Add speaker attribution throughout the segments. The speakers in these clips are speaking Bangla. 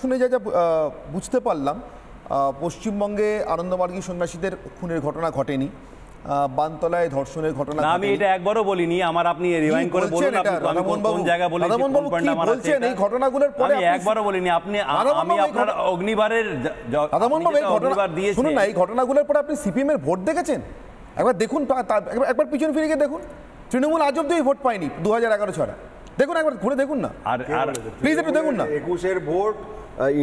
Speaker 1: শুনে যা যা বুঝতে পারলাম, পশ্চিমবঙ্গে আনন্দমার্গী সন্ন্যাসীদের খুনের ঘটনা ঘটেনি, বানতলায় ধর্ষণের ঘটনা ঘটেনি।
Speaker 2: আমি এটা একবারও বলিনি। আমার আপনি রিভাইন্ড করে বলুন আপনি কোন জায়গা বলেছেন, কোন পয়েন্ট আমার আছে।
Speaker 1: এই ঘটনাগুলোর পরে
Speaker 2: আমি একবারও বলিনি। আপনি আমি আপনার অগ্নিবারের
Speaker 1: অগ্নিবার দিয়েছি। শুনুন না, এই ঘটনাগুলোর পরে আপনি সিপিএম এর ভোট দেখেছেন? একবার দেখুন, একবার পিছনে ফিরে গিয়ে দেখুন। তৃণমূল আজ অব্দি ভোট পায়নি 2011 ছাড়া। দেখুন, একবার ঘুরে দেখুন না, আর প্লিজ একটু দেখুন না।
Speaker 3: 21 ভোট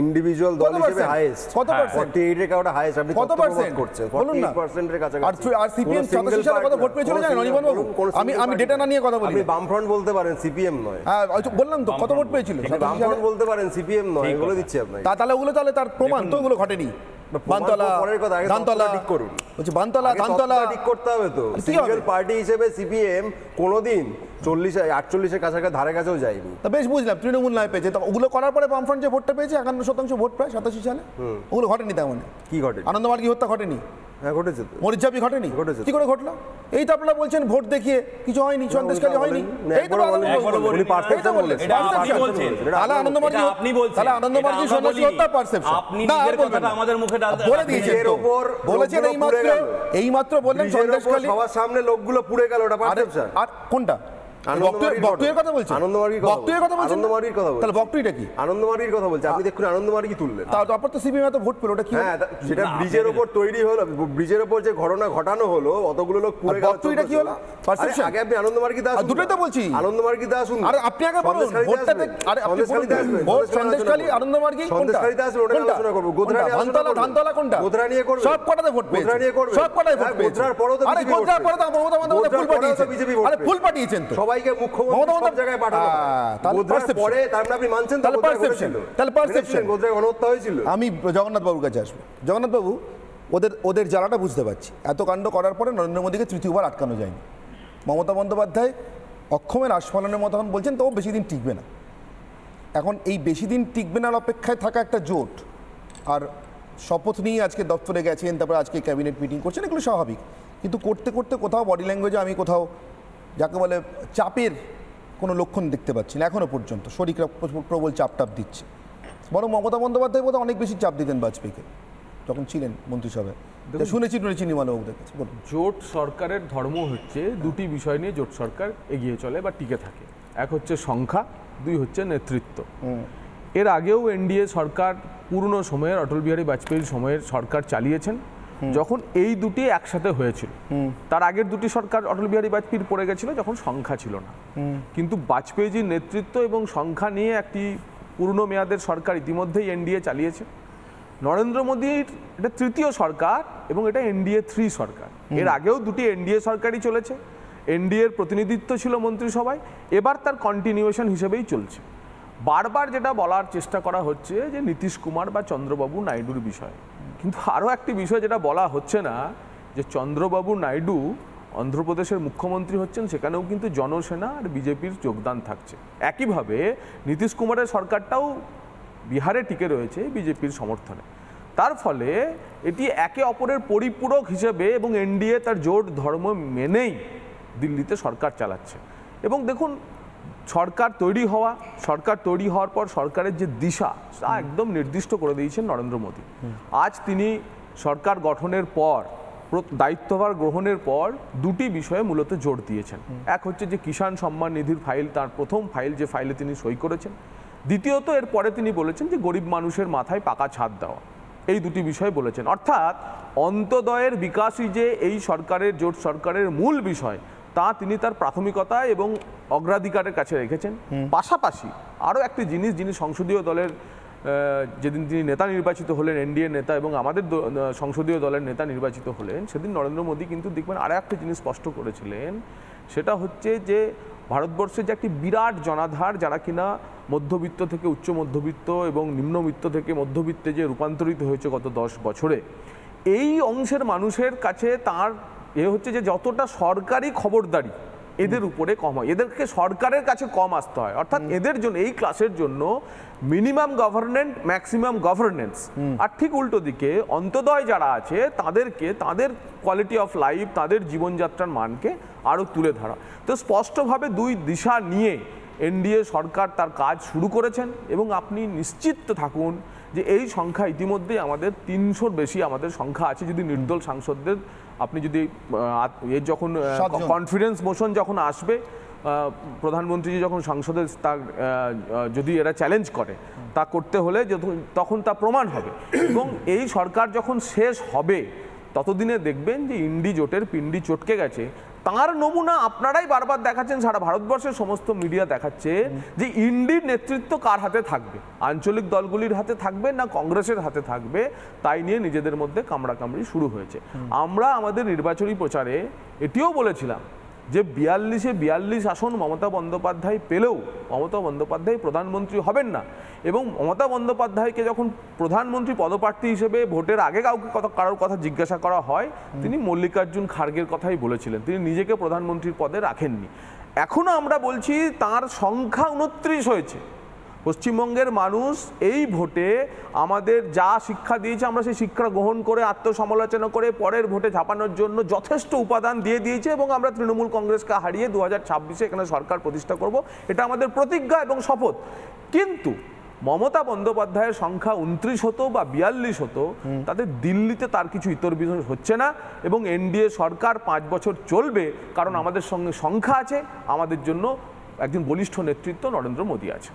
Speaker 3: ইন্ডিভিজুয়াল দল হিসেবে হাইয়েস্ট,
Speaker 1: কত পার্সেন্ট?
Speaker 3: 48 এর কাউটা হাইয়েস্ট। আপনি কত পার্সেন্ট
Speaker 1: করছেন?
Speaker 3: 48% এর কাছাকাছি।
Speaker 1: আর সিপিএম 87 সালে কত ভোট পেয়েছিল জানেন অনির্বাণ বাবু? আমি ডেটা না নিয়ে কথা বলি।
Speaker 3: আপনি বামফ্রন্ট বলতে পারেন, সিপিএম নয়।
Speaker 1: হ্যাঁ, বললাম তো কত ভোট পেয়েছিল।
Speaker 3: বামফ্রন্ট বলতে পারেন, সিপিএম নয়, বলে দিচ্ছি আপনাকে।
Speaker 1: তাহলে ওগুলো তার প্রমাণ তো ওগুলো ঘটেনি। বানতলা, ধানতলা করুন, বলছি বানতলা, ধানতলা ঠিক
Speaker 3: করতে হবে তো। সিঙ্গেল পার্টি হিসেবে সিপিএম কোনোদিন 40-48 এর কাছাকাছি ধারে কাছেও যায়নি।
Speaker 1: তা বেশ বুঝলাম, তৃণমূল নয় পেয়েছে। ওগুলো করার পরে বামফ্রন্ট যে ভোটটা পেয়েছে 51% ভোট প্রায় 87 সালে, ওগুলো ঘটেনি। তার মানে
Speaker 3: কি ঘটেনি?
Speaker 1: আনন্দমার্গী হত্যা ঘটেনি?
Speaker 3: হ্যাঁ ঘটেছে তো।
Speaker 1: মরিচাপি ঘটেনি?
Speaker 3: ঘটেছে।
Speaker 1: কি করে ঘটলো? এই তো আপনারা বলছেন ভোট দেখিয়ে কিছু হয়নি, সন্দেশখালী হয়নি। এই তো
Speaker 3: উনি পারসেপশন বলেছেন।
Speaker 1: তাহলে আনন্দমার্গী,
Speaker 2: আপনি বলছেন
Speaker 1: তাহলে আনন্দমার্গী সন্ন্যাসী হত্যা পারসেপশন।
Speaker 2: আপনি নিজের কথাটা আমাদের মুখে
Speaker 1: বলে দিয়েছেন তো, বলেছেন এইমাত্র বললেন সন্দেশখালী
Speaker 3: সবার সামনে লোকগুলো পুড়ে গেল, ওটা পারসেপশন।
Speaker 1: আর কোনটা? বক্তব্যের কথা বলছেন?
Speaker 3: আনন্দমার্গীর কথা বলছেন। আনন্দমার্গীর কথা বলছেন।
Speaker 1: তাহলে বক্তব্যটা কি?
Speaker 3: আনন্দমার্গীর কথা বলছেন। আপনি দেখুন আনন্দমার্গী তুললেন,
Speaker 1: তারপর তো সিপিএম এত ভোট পেল, ওটা কি?
Speaker 3: হ্যাঁ, সেটা ব্রিজের উপর তৈরি হলো, ব্রিজের উপর যে ঘটনা ঘটানো হলো, অতগুলো লোক পুড়ে গেল।
Speaker 1: বক্তব্যটা কি হলো? পারসেপশন।
Speaker 3: আগে আপনি আনন্দমার্গী দাস,
Speaker 1: দুটোই তো বলছি।
Speaker 3: আনন্দমার্গী দাস শুনুন।
Speaker 1: আরে আপনি আগে বলুন ভোটটাতে। আরে আপনি ভোট সন্দেশখালী, আনন্দমার্গী,
Speaker 3: সন্দেশখালী দাস ওটা আলোচনা করব। গোধরা নিয়ে আলোচনা করব।
Speaker 1: ধানতলা কোনটা?
Speaker 3: গোধরা নিয়ে করব।
Speaker 1: সব কটাতে ভোট পেয়েছে।
Speaker 3: গোধরা নিয়ে করব।
Speaker 1: সব কটাতে ভোট পেয়েছে।
Speaker 3: গোধরার পরেও তো
Speaker 1: আরে গোধরার পরে তো মমতা বন্দ্যোপাধ্যায় ফুল পাঠিয়েছেন। আরে ফুল পাঠিয়েছেন তো
Speaker 3: সবাইকে, মুখ্যমন্ত্রী সব জায়গায় পাঠানো। গোধরার পরে তারপরে আপনি মানছেন তো?
Speaker 1: তাহলে পারসেপশন।
Speaker 3: গোধরায় গণহত্যা হয়েছিল।
Speaker 1: আমি জগন্নাথ বাবুর কাছে আসবো। জগন্নাথ বাবু, ওদের জ্বালাটা বুঝতে পারছি। এত কাণ্ড করার পরে নরেন্দ্র মোদীকে তৃতীয়বার আটকানো যায়নি। মমতা বন্দ্যোপাধ্যায় অক্ষমের আস্ফালনের মতো এখন বলছেন তো বেশি দিন টিকবে না। এখন এই বেশি দিন টিকবে না অপেক্ষায় থাকা একটা জোট, আর শপথ নিয়ে আজকে দপ্তরে গেছেন, তারপরে আজকে ক্যাবিনেট মিটিং করছেন, এগুলো স্বাভাবিক। কিন্তু করতে করতে কোথাও বডি ল্যাঙ্গুয়েজে আমি কোথাও যাকে বলে চাপের কোনো লক্ষণ দেখতে পাচ্ছি না এখনও পর্যন্ত। শরীররা প্রবল চাপ দিচ্ছে। বরং মমতা বন্দ্যোপাধ্যায় বোধহয় অনেক বেশি চাপ দিতেন বাজপেয়ীকে যখন ছিলেন মন্ত্রিসভায়। শুনেছি নিমানবাবুদের কাছে।
Speaker 4: জোট সরকারের ধর্ম হচ্ছে দুটি বিষয় নিয়ে জোট সরকার এগিয়ে চলে বা টিকে থাকে। এক হচ্ছে সংখ্যা, দুই হচ্ছে নেতৃত্ব। এর আগেও এনডিএ সরকার পুরনো সময়ের অটল বিহারী বাজপেয়ীর সময়ের সরকার চালিয়েছেন, যখন এই দুটি একসাথে হয়েছিল। তার আগের দুটি সরকার অটল বিহারী বাজপেয়ীর পড়ে গেছিল যখন সংখ্যা ছিল না। কিন্তু বাজপেয়ীজির নেতৃত্ব এবং সংখ্যা নিয়ে একটি পুরনো মেয়াদের সরকার ইতিমধ্যেই এনডিএ চালিয়েছে। নরেন্দ্র মোদীর এটা তৃতীয় সরকার এবং এটা এনডিএ 3 সরকার। এর আগেও দুটি এনডিএ সরকারই চলেছে। এনডিএর প্রতিনিধিত্ব ছিল মন্ত্রিসভায়, এবার তার কন্টিনিউয়েশন হিসেবেই চলছে। বারবার যেটা বলার চেষ্টা করা হচ্ছে যে নীতিশ কুমার বা চন্দ্রবাবু নাইডুর বিষয়, কিন্তু আরও একটি বিষয় যেটা বলা হচ্ছে না, যে চন্দ্রবাবু নাইডু অন্ধ্রপ্রদেশের মুখ্যমন্ত্রী হচ্ছেন, সেখানেও কিন্তু জনসেনা আর বিজেপির যোগদান থাকছে। একইভাবে নীতিশ কুমারের সরকারটাও বিহারে টিকে রয়েছে বিজেপির সমর্থনে। তার ফলে এটি একে অপরের পরিপূরক হিসেবে এবং এনডিএ তার জোট ধর্ম মেনেই দিল্লিতে সরকার চালাচ্ছে। এবং দেখুন, সরকার তৈরি হওয়ার পর সরকারের যে দিশা তা একদম নির্দিষ্ট করে দিয়েছেন নরেন্দ্র মোদী। আজ তিনি সরকার গঠনের পর, দায়িত্বভার গ্রহণের পর দুটি বিষয়ে মূলত জোর দিয়েছেন। এক হচ্ছে যে কিষাণ সম্মান নিধির ফাইল, তার প্রথম ফাইল, যে ফাইলে তিনি সই করেছেন। দ্বিতীয়ত এরপরে তিনি বলেছেন যে গরিব মানুষের মাথায় পাকা ছাদ দেওয়া। এই দুটি বিষয় বলেছেন। অর্থাৎ অন্তোদয়ের বিকাশই যে এই সরকারের, জোট সরকারের মূল বিষয়, তা তিনি তার প্রাথমিকতা এবং অগ্রাধিকারের কাছে রেখেছেন। পাশাপাশি আরও একটি জিনিস, যিনি সংসদীয় দলের, যেদিন তিনি নেতা নির্বাচিত হলেন, এনডিএ নেতা এবং আমাদের সংসদীয় দলের নেতা নির্বাচিত হলেন, সেদিন নরেন্দ্র মোদী কিন্তু দেখবেন আরও একটা জিনিস স্পষ্ট করেছিলেন। সেটা হচ্ছে যে ভারতবর্ষের যে একটি বিরাট জনাধার, যারা কিনা মধ্যবিত্ত থেকে উচ্চ মধ্যবিত্ত এবং নিম্নবিত্ত থেকে মধ্যবিত্তে যে রূপান্তরিত হয়েছে গত 10 বছরে, এই অংশের মানুষের কাছে তার হচ্ছে যে যতটা সরকারি খবরদারি এদের উপরে কম হয়, এদেরকে সরকারের কাছে কম আসতে হয়। অর্থাৎ এদের জন্য, এই ক্লাসের জন্য মিনিমাম গভর্নমেন্ট, ম্যাক্সিমাম গভর্নেন্স। আর ঠিক উল্টো দিকে অন্তোদয় যারা আছে তাদেরকে তাদের কোয়ালিটি অফ লাইফ, তাদের জীবনযাত্রার মানকে আরও তুলে ধরা। তো স্পষ্টভাবে দুই দিশা নিয়ে এনডিএ সরকার তার কাজ শুরু করেছেন এবং আপনি নিশ্চিত থাকুন যে এই সংখ্যা ইতিমধ্যেই আমাদের 300-র বেশি আমাদের সংখ্যা আছে। যদি নির্দল সাংসদদের আপনি যদি এর যখন কনফিডেন্স মোশন যখন আসবে, প্রধানমন্ত্রী যখন সংসদে তা যদি এরা চ্যালেঞ্জ করে তা করতে হলে তখন তা প্রমাণ হবে। এবং এই সরকার যখন শেষ হবে ততদিনে দেখবেন যে ইন্ডি জোটের পিন্ডি চটকে গেছে। তার নমুনা আপনারাই বারবার দেখাচ্ছেন, সারা ভারতবর্ষের সমস্ত মিডিয়া দেখাচ্ছে যে ইন্ডির নেতৃত্ব কার হাতে থাকবে, আঞ্চলিক দলগুলির হাতে থাকবে না কংগ্রেসের হাতে থাকবে, তাই নিয়ে নিজেদের মধ্যে কামড়াকামড়ি শুরু হয়েছে। আমরা আমাদের নির্বাচনী প্রচারে এটিও বলেছিলাম যে 42 আসন মমতা বন্দ্যোপাধ্যায় পেলেও মমতা বন্দ্যোপাধ্যায় প্রধানমন্ত্রী হবেন না। এবং মমতা বন্দ্যোপাধ্যায়কে যখন প্রধানমন্ত্রী পদপ্রার্থী হিসেবে ভোটের আগে কারোর কথা জিজ্ঞাসা করা হয়, তিনি মল্লিকার্জুন খার্গের কথাই বলেছিলেন, তিনি নিজেকে প্রধানমন্ত্রীর পদে রাখেননি। এখনও আমরা বলছি তার সংখ্যা 29 হয়েছে। পশ্চিমবঙ্গের মানুষ এই ভোটে আমাদের যা শিক্ষা দিয়েছে, আমরা সেই শিক্ষা গ্রহণ করে আত্মসমালোচনা করে পরের ভোটে ঝাঁপানোর জন্য যথেষ্ট উপাদান দিয়ে দিয়েছে এবং আমরা তৃণমূল কংগ্রেসকে হারিয়ে 2026-এ এখানে সরকার প্রতিষ্ঠা করব, এটা আমাদের প্রতিজ্ঞা এবং শপথ। কিন্তু মমতা বন্দ্যোপাধ্যায়ের সংখ্যা 29 হতো বা 42 হতো, তাদের দিল্লিতে তার কিছু ইতর বিতর হচ্ছে না। এবং এনডিএ সরকার 5 বছর চলবে, কারণ আমাদের সঙ্গে সংখ্যা আছে, আমাদের জন্য একজন বলিষ্ঠ নেতৃত্ব নরেন্দ্র মোদী আছে।